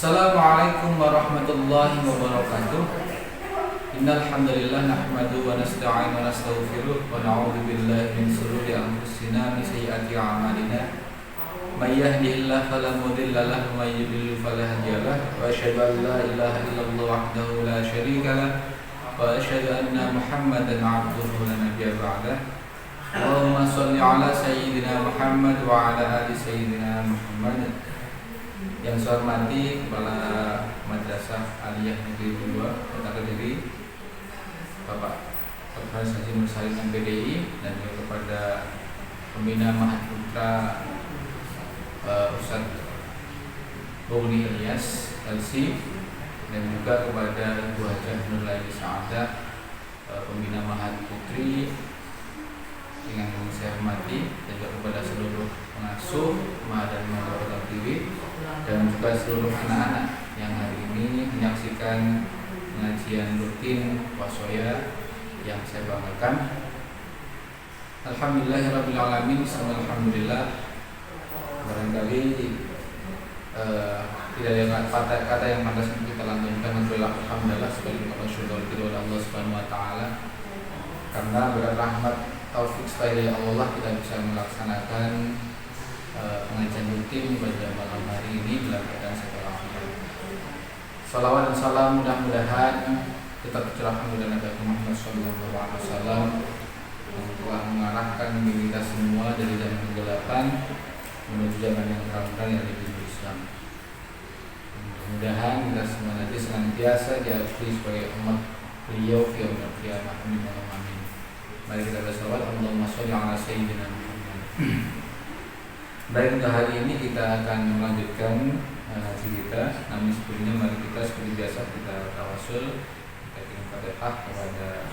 Assalamualaikum warahmatullahi wabarakatuh. Innal hamdalillah nahmaduhu wa nasta'inu wa nastaghfiruh wa na'udzu billahi min shururi anfusina min sayyiati a'malina. May yahdihillahu fala mudilla lahu wa may yudlil fala hadiya lahu. Wa asyhadu an la ilaha illallah wahdahu la syarika lahu wa asyhadu anna Muhammadan 'abduhu la nabiyya ba'dahu. Allahumma shalli ala sayyidina Muhammad wa ala ali sayyidina Muhammad. Yang saya hormati Kepala Madrasah Aliyah Negeri 2 Kota Kediri, Bapak Profesor Haji Mursalin MPDI, dan juga kepada Pembina Mahat Putra Ustadz Bogni Ilyas LC, dan juga kepada Ibu Hajah Nurlaini Sa'adah, Pembina Mahat Putri yang saya hormati, dan juga kepada seluruh pengasuh Mahat dan Mahat Kota Kediri, dan juga seluruh anak-anak yang hari ini menyaksikan pengajian rutin Wasoya yang saya banggakan. Alhamdulillahirrabbilalamin. Alhamdulillah. Barangkali tidak ada kata yang pantas untuk kita lantunkan. Alhamdulillah sebagai syukur kepada Allah Subhanahu Wa Taala, karena berkat rahmat taufik dari Allah kita bisa melaksanakan pengajian rutin pada malam hari ini dalam keadaan setelah salawat dan salam mudah-mudahan tetap tercurahkan kepada Nabi Muhammad SAW yang telah mengarahkan diri kita semua dari zaman kegelapan menuju zaman yang terang yang lebih Islam. Mudah-mudahan kita semua nanti senantiasa diakui sebagai umat beliau fi yaumil qiyamah. Amin. Mari kita bersalawat. Allahumma sholli ala sayyidina Muhammad. Baik, untuk hari ini kita akan melanjutkan haji kita. Namun sebelumnya mari kita seperti biasa kita tawasul, kita kirim Fatihah kepada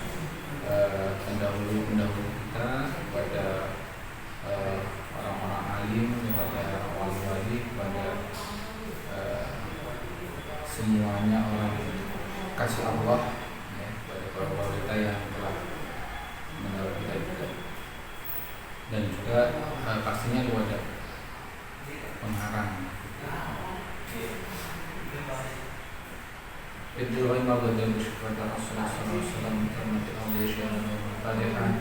pendahulu kita, kepada orang-orang alim, kepada wali-wali, kepada semuanya orang kasih Allah, ya, kepada para wali kita yang telah menolong kita juga, dan juga pastinya kepada pengharang. Itu lagi mabrur dan bersyukur kepada Allah Subhanahu wa taala.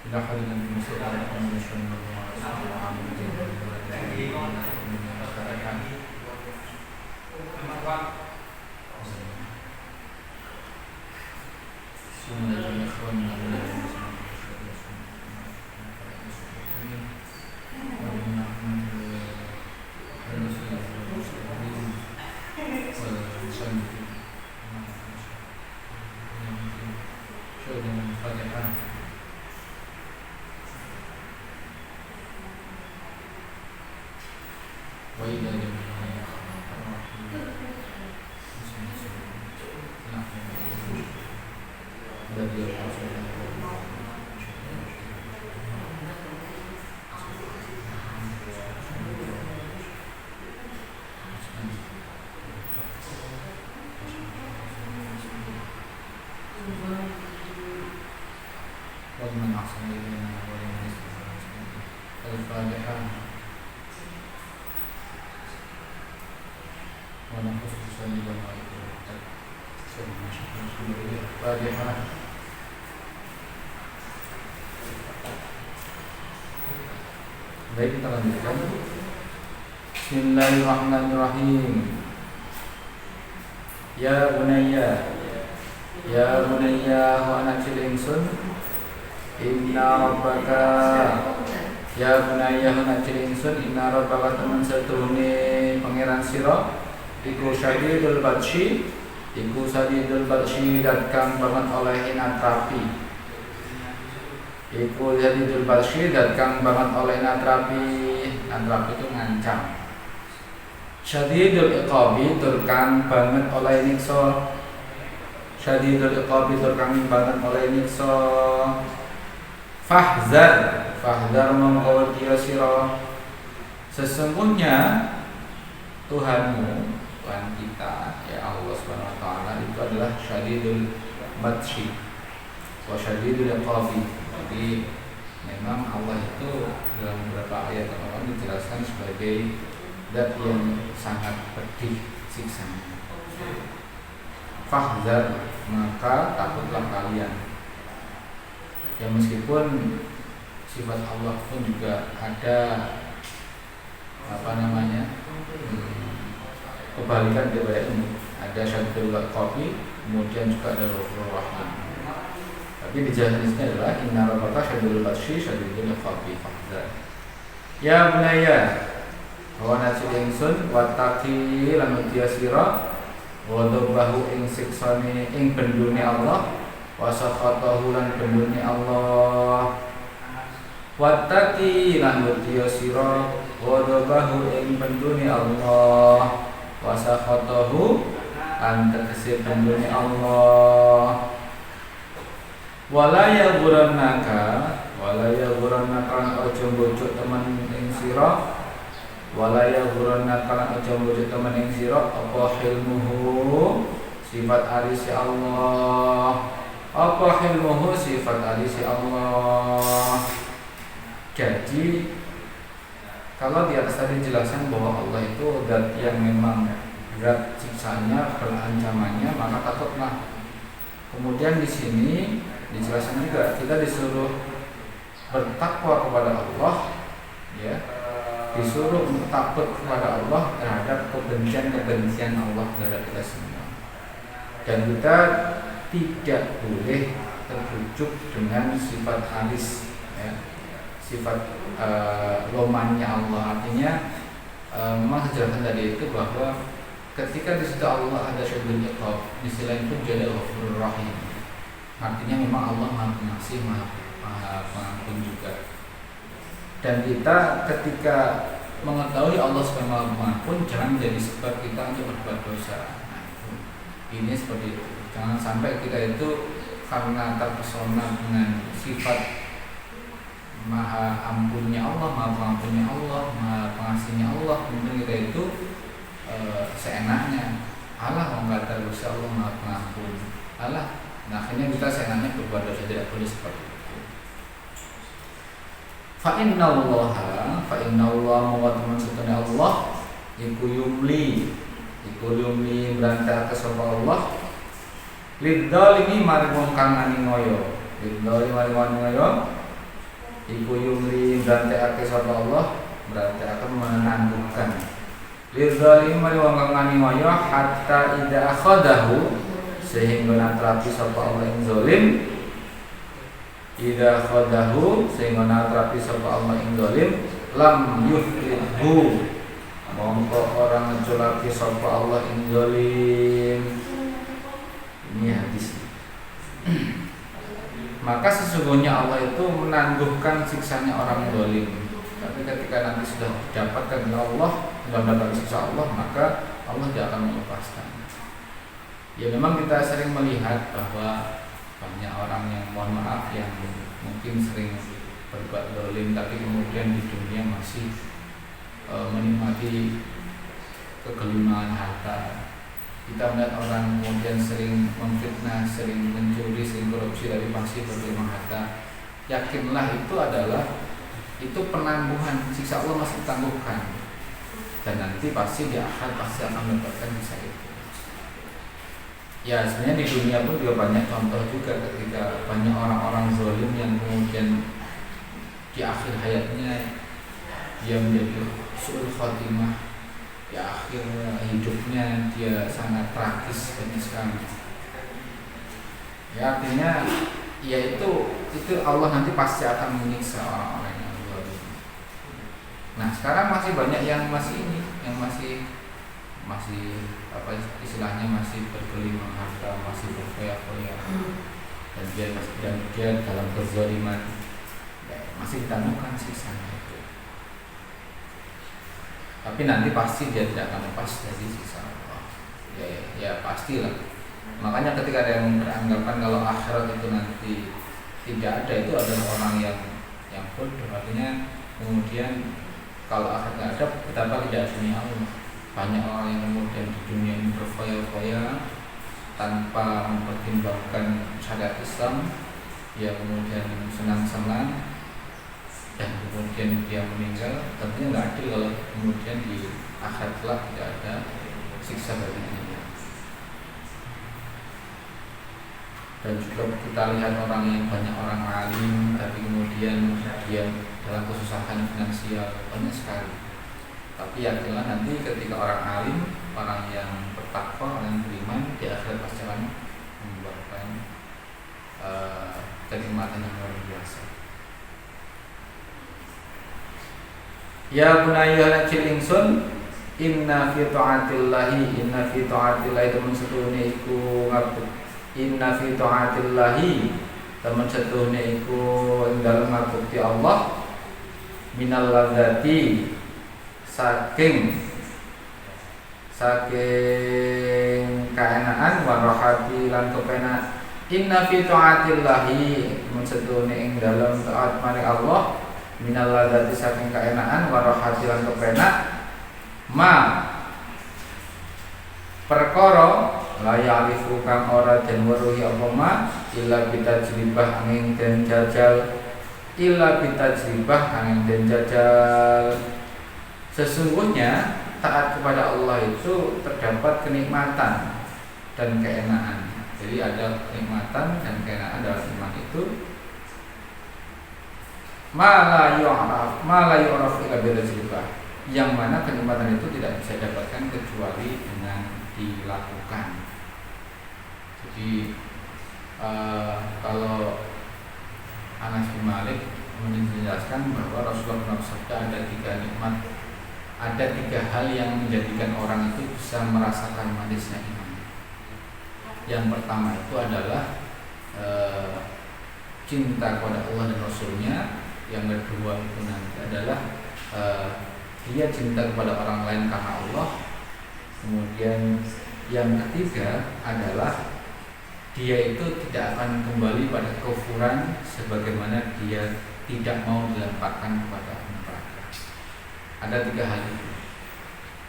Ila hadirin muslimin Baik, kita lanjutkan. Bismillahirrahmanirrahim. Ya bunayya wa anak cilingsun, inna rabbaka, ya bunayya wa anak cilingsun, inna rabbaka teman setuhune pangeran sira iku syadidul batshi, dat kang banget oleh natrapi. Iku syadidul batshi, dat kang banget oleh natrapi. Natrapi itu ngancam. Syadidul iqabi, tur kang banget oleh nyiksa. Syadidul iqabi, tur kang banget oleh nyiksa. Fahzar mongko dia sira, sesungguhnya Tuhanmu, Tuhan kita, ya Allah Subhanahu Wa Taala, itu adalah syadidul batshi wa syadidul iqabi. Jadi yang memang Allah itu dalam beberapa ayat Al-Quran dijelaskan sebagai zat yang sangat pedih siksanya. Fahzar, maka takutlah kalian. Ya meskipun sifat Allah pun juga ada kebalikan daripada ini. Ada syadidul iqabi, kemudian juga ada ghafurur rahim. Tapi dijelasan di sini adalah inna rabbaka syadidul batshi syadidul iqabi fahzar. Ya bunaya, wa nasil ingsun wattaqi lan utiya sira wa dhabahu ing siksane ing bendune Allah wa sakhatahu lan bendune Allah. Wattaqi lan utiya sira wa dhabahu ing bendune Allah wa sakhatahu lan tegese bendune Allah. Wala yaghurannaka aja mbojok temen ing sira wala yaghurannaka aja mbojok temen ing sira apa hilmuhu sifat alisi Allah Jadi kalau di atas tadi dijelaskan bahwa Allah itu zat yang memang berat siksanya, berancamannya, maka takutlah. Kemudian di sini dijelaskan juga kita disuruh bertakwa kepada Allah, ya, disuruh takut kepada Allah terhadap kebencian Allah terhadap kita semua. Dan kita tidak boleh terbujuk dengan sifat alis, ya, sifat lomannya Allah. Artinya memang dijelaskan tadi itu bahwa ketika di situ Allah ada syadidul iqab, di sisi lain pun juga ada ghafurur rahim. Artinya memang Allah Maha Pengasih, Maha Pengampun juga. Dan kita ketika mengetahui Allah sebagai Maha Pengampun, jangan menjadi sebab kita untuk berbuat dosa. Ini seperti itu. Jangan sampai kita itu karena terpesona dengan sifat Maha Ampunnya Allah, Maha Pengampunnya Allah, Maha Pengasihnya Allah, kemudian kita itu seenaknya Allah mengatakan dosa, Allah Maha Pengampun Allah. Nah akhirnya kita seenaknya berbuat dosa, tidak boleh seperti itu. Fa inna Allah mawatman sutana Allah iku yumli berantak ke sapa Allah lidzalimi mari wong kang ngani ngoyo iku yumli berantak ke sapa Allah berarti akan menangguhkan lidzalimi mari wong kang ngani ngoyo hatta idza akhadahu sehingga natrapi sapa Allah ing zalim idza akhadahu sehingga natrapi sapa Allah ing zalim lam yuflidhu mongko orang ngeculaki sapa Allah ing zalim. Ini hadis. Maka sesungguhnya Allah itu menangguhkan siksanya orang zalim. Tapi ketika nanti sudah didapatkan oleh Allah, sudah mendapat siksa Allah, maka Allah tidak akan melepaskan. Ya memang kita sering melihat bahwa banyak orang yang mohon maaf yang mungkin sering berbuat zalim tapi kemudian di dunia masih menikmati kegelimangan harta. Kita melihat orang kemudian sering memfitnah, sering mencuri, sering korupsi tapi masih bergelimang harta. Yakinlah itu penangguhan, siksa Allah masih ditangguhkan. Dan nanti pasti di akhir pasti akan mendapatkan siksa itu. Ya sebenarnya di dunia pun juga banyak contoh juga ketika banyak orang-orang zalim yang kemudian di akhir hayatnya dia menjadi su'ul khatimah, ya akhir hidupnya dia sangat tragis dan sekali. Ya artinya ya itu Allah nanti pasti akan menyiksa orang-orang yang zalim. Nah sekarang masih banyak yang masih apa istilahnya masih bergelimang harta, masih berfoya-foya dan dia dalam kezaliman ya, masih ditangguhkan siksanya itu. Tapi nanti pasti dia tidak akan lepas dari siksa Allah. Ya pastilah. Makanya ketika ada yang beranggapan kalau akhirat itu nanti tidak ada, itu adalah orang yang bodoh. Artinya kemudian kalau akhirat tidak ada, betapa tidak adanya Allah. Banyak orang yang kemudian di dunia ini berfoya-foya tanpa mempertimbangkan syariat Islam, ya kemudian senang-senang dia meninggal, tentunya nggak adil kalau kemudian di akhirat kelak tidak ada siksa bagi dia. Dan juga kita lihat orang yang banyak orang alim tapi kemudian dia dalam kesusahan finansial banyak sekali. Tapi yakinlah nanti ketika orang alim, orang yang bertakwa, orang yang beriman di akhirat pasti akan membuahkan kenikmatan yang luar biasa. Ya bunayya cilingsun, inna fi ta'atillahi temen setune iku ngabuk. Inna fi ta'atillahi temen setune iku ing dalem ngabukti Allah minal ladzati saking kaenaan warahati lan kepenak. Inna fi ta'atillahi temen setune ing dalem taat maring Allah minal ladzati saking kaenaan warahati lan kepenak ma perkara la ya'rifu kang ora den weruhi apa ma illa bitajribah angin den jajal sesungguhnya taat kepada Allah itu terdapat kenikmatan dan keenaan. Jadi ada kenikmatan dan keenaan dalam iman itu. Ma la yu'raf illa bitajribah, yang mana kenikmatan itu tidak bisa didapatkan kecuali dengan dilakukan. Jadi kalau Anas bin Malik menjelaskan bahwa Rasulullah bersabda ada tiga hal yang menjadikan orang itu bisa merasakan manisnya iman. Yang pertama itu adalah cinta kepada Allah dan Rasulnya. Yang kedua itu nanti adalah dia cinta kepada orang lain karena Allah. Kemudian yang ketiga adalah dia itu tidak akan kembali pada kekufuran sebagaimana dia tidak mau dilemparkan kepada neraka. Ada tiga hal itu.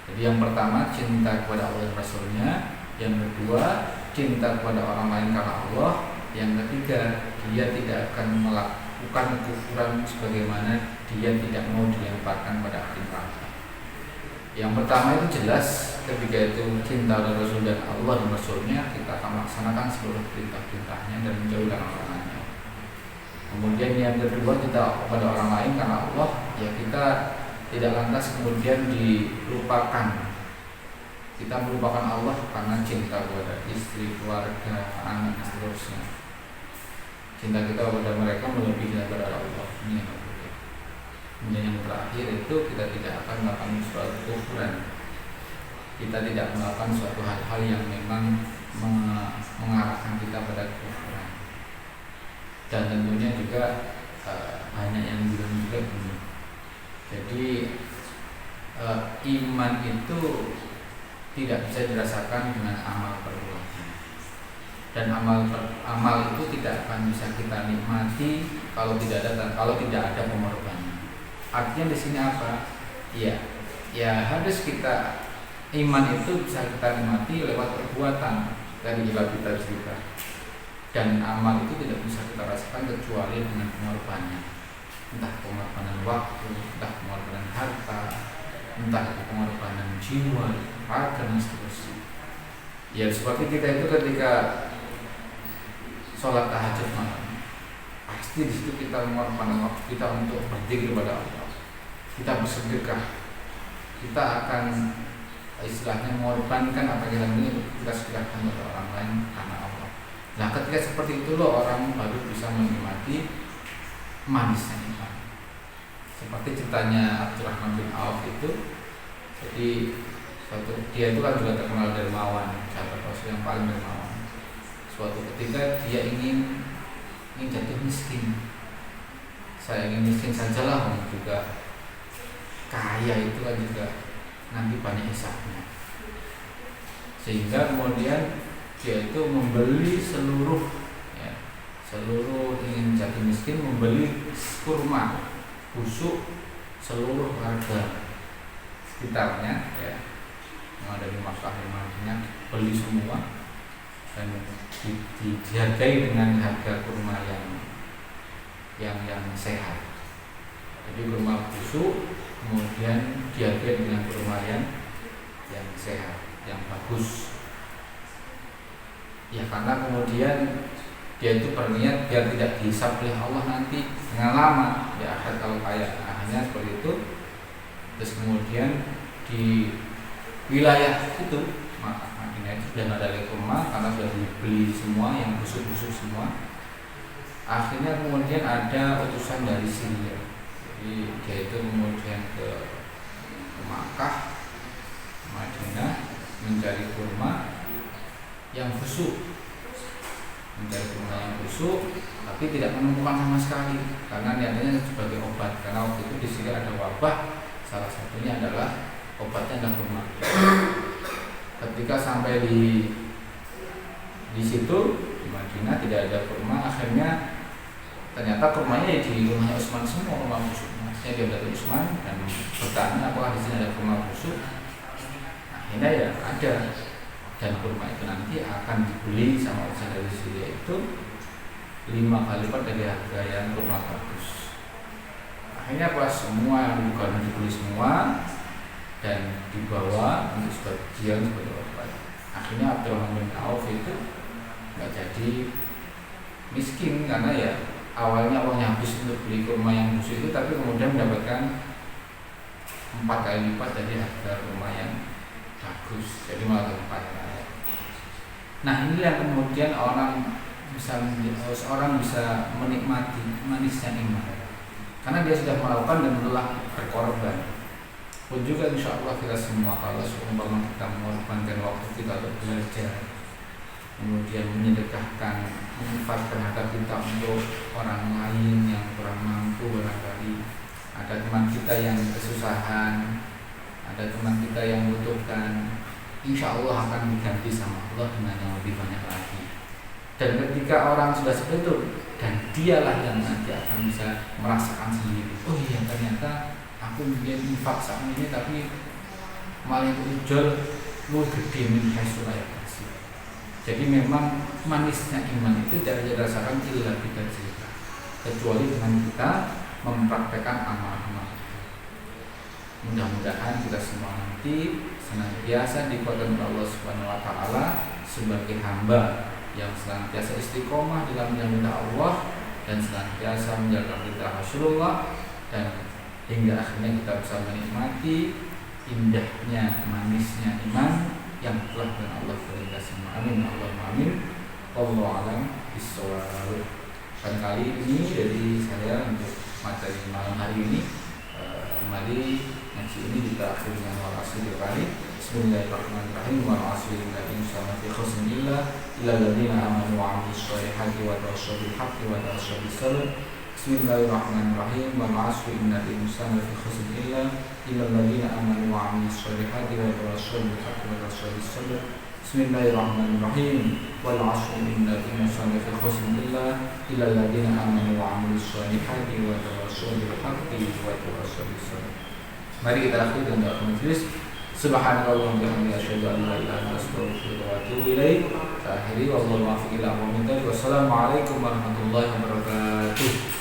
Jadi yang pertama cinta kepada Allah dan Rasulnya, yang kedua cinta kepada orang lain karena Allah, yang ketiga dia tidak akan melakukan kekufuran sebagaimana dia tidak mau dilemparkan pada api neraka. Yang pertama itu jelas, ketika itu cinta kepada Rasul dan Allah dan Rasulnya, kita akan melaksanakan seluruh perintah-perintahnya dan menjauhi larangan-larangannya. Kemudian yang kedua kita kepada orang lain karena Allah, ya kita tidak lantas kemudian dilupakan. Kita melupakan Allah karena cinta kepada istri, keluarga, anak dan seterusnya. Cinta kita kepada mereka melebihi daripada Allah. Ini yang kedua. Kemudian yang terakhir itu kita tidak akan melakukan suatu kekufuran. Kita tidak melakukan suatu hal-hal yang memang mengarahkan kita pada kekufuran. Dan tentunya juga banyak yang bilang juga begini. Jadi iman itu tidak bisa dirasakan dengan amal perbuatan. Dan amal itu tidak akan bisa kita nikmati kalau tidak ada pengorbanan. Artinya di sini apa? Ya harus kita iman itu bisa kita nikmati lewat perbuatan dari kita juga. Dan amal itu tidak bisa kita rasakan kecuali dengan pengorbanan. Entah pengorbanan waktu, entah pengorbanan harta, entah pengorbanan jiwa, raga dan seterusnya. Ya seperti kita itu ketika sholat tahajud malam, pasti di situ kita mengorbankan waktu kita untuk berzikir kepada Allah. Kita bersedekah, kita akan istilahnya mengorbankan apa yang kita sedekahkan kepada orang lain karena Allah. Nah ketika seperti itu orang baru bisa menikmati manisnya iman. Seperti ceritanya Abdurrahman bin Auf itu. Jadi dia itu kan juga terkenal dermawan, sahabat Rasul yang paling dermawan. Suatu ketika dia ingin jatuh miskin. Saya ingin miskin sajalah, juga kaya itu kan juga nanti banyak hisabnya. Sehingga kemudian dia itu membeli seluruh ingin jatuh miskin, membeli kurma busuk seluruh warga sekitarnya yang ada di Makkah dan Madinah, beli semua dan dihargai dengan harga kurma yang sehat. Jadi kurma busuk busuk, kemudian diabetes dengan kurma yang sehat, yang bagus. Ya karena kemudian dia itu berniat biar tidak dihisab oleh Allah nanti dengan lama di akhir kalau kayak akhirnya seperti itu. Terus kemudian di wilayah itu Madinah itu sudah ada kurma karena sudah dibeli semua yang busuk-busuk semua. Akhirnya kemudian ada utusan dari Syria, jadi dia itu kemudian ke Makkah, Madinah mencari kurma yang busuk, tapi tidak menemukan sama sekali karena niatnya sebagai obat. Karena waktu itu di Syria ada wabah, salah satunya adalah obatnya adalah kurma. Ketika sampai di situ di Madinah tidak ada kurma, akhirnya ternyata kurmanya di rumahnya Utsman semua, kurma busuknya. Dia datang Utsman dan bertanya apakah di sini ada kurma busuk. Akhirnya ya ada, dan kurma itu nanti akan dibeli sama usaha dari Syria itu 5 kali lipat dari harga yang kurma bagus. Akhirnya pas semua yang bukan dibeli semua dan dibawa untuk sebagian sebagai obat. Akhirnya Abdurrahman bin Auf itu nggak jadi miskin karena ya awalnya uangnya habis untuk beli kurma yang busuk itu, tapi kemudian mendapatkan 4 kali lipat dari harga kurma yang bagus, jadi malah berlipat. Nah ini yang kemudian seorang bisa menikmati manisnya iman karena dia sudah melakukan dan telah berkorban. Pun juga insya Allah kita semua kalau seumpama kita mengorbankan waktu kita untuk belajar, kemudian menyedekahkan, menginfakkan harta kita untuk orang lain yang kurang mampu, barangkali ada teman kita yang kesusahan, ada teman kita yang membutuhkan, insya Allah akan diganti sama Allah dengan yang lebih banyak lagi. Dan ketika orang sudah seperti itu, dan dialah yang nanti akan bisa merasakan sendiri, oh iya ternyata aku mungkin infak saat ini tapi malah itu jual lu gede min hasulaya kasih. Jadi memang manisnya iman itu tidak dirasakan illa bidan cerita, kecuali dengan kita mempraktekkan amal-amal. Mudah-mudahan kita semua nanti senantiasa dikuatkan oleh Allah Subhanahu wa taala sebagai hamba yang senantiasa istiqomah dalam menjalankan Allah dan senantiasa menjaga perintah Rasulullah, dan hingga akhirnya kita bisa menikmati indahnya, manisnya iman yang telah dengan Allah berikan semua. Amin Allahumma amin. Wallahu a'lam bishawab. Kali ini dari saya untuk materi malam hari ini, mari ngaji ini kita akhiri dengan wa'asri kali. Bismillahirrahmanirrahim. Wa'asri insyaallah fi khusnillah ila alladziina aamanu wa 'amilus shalihati wa tawassaw bil haqqi wa tawassaw bis sabr. Bismillahirrahmanirrahim. Wa'asri innal insana fi khusn illa alladziina aamanu wa 'amilus shalihati wa tawassaw bil haqqi wa tawassaw bis sabr. Bismillahirrahmanirrahim. Wal 'asri innal insana fi khusn illa alladziina aamanu wa 'amilus shalihati wa tawassaw bil haqqi wa tawassaw bis sabr. Mari kita akhiri dengan doa majelis. Subhanallah wa bihamdihi asyhadu an la ilaha illa anta astaghfiruka wa atubu ilaik. Akhiri wallahu muwaffiq ila aqwamit thoriq. Wassalamualaikum warahmatullahi wabarakatuh.